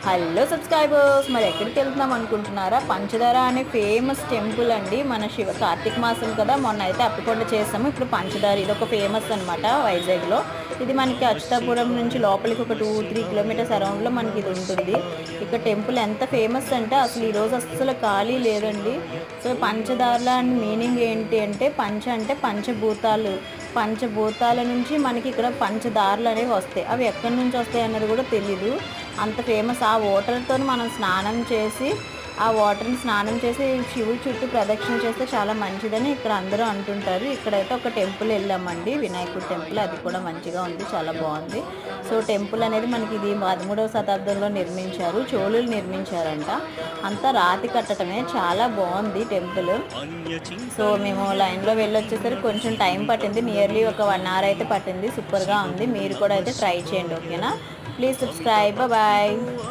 Hello subscribers, మరి ఎక్కడికి వెళ్తున్నాం అనుకుంటున్నారా? పంచదార అనే ఫేమస్ టెంపుల్ అండి. మన కార్తీక మాసం కదా, మొన్న అయితే అప్పికొండ చేసాము. ఇప్పుడు పంచదార ఇది ఒక ఫేమస్ అనమాట వైజాగ్లో. ఇది మనకి అచ్యుతాపురం నుంచి లోపలికి ఒక 2-3 కిలోమీటర్స్ అరౌండ్లో మనకి ఇది ఉంటుంది. ఇక్కడ టెంపుల్ ఎంత ఫేమస్ అంటే అసలు ఈరోజు అస్సలు ఖాళీ లేదండి. సో పంచదారల మీనింగ్ ఏంటి అంటే అంటే పంచభూతాలు. పంచభూతాల నుంచి మనకి ఇక్కడ పంచదారులు అనేవి వస్తాయి. అవి ఎక్కడి నుంచి వస్తాయి అన్నది కూడా తెలీదు. అంత ఫేమస్. ఆ వాటర్తో మనం స్నానం చేసి, ఆ వాటర్ని స్నానం చేసి శివుడి చుట్టూ ప్రదక్షిణ చేస్తే చాలా మంచిదని ఇక్కడ అందరూ అంటుంటారు. ఇక్కడైతే ఒక టెంపుల్ వెళ్ళామండి, వినాయకుడి టెంపుల్. అది కూడా మంచిగా ఉంది, చాలా బాగుంది. సో టెంపుల్ అనేది మనకి ఇది 13వ శతాబ్దంలో నిర్మించారు, చోళులు నిర్మించారంట. అంతా రాతి కట్టడమే, చాలా బాగుంది టెంపుల్. సో మేము లైన్లో వెళ్ళొచ్చేసరికి కొంచెం టైం పట్టింది, నియర్లీ ఒక 1 అవర్ అయితే పట్టింది. సూపర్గా ఉంది, మీరు కూడా అయితే ట్రై చేయండి. ఓకేనా? Please subscribe. బాయ్.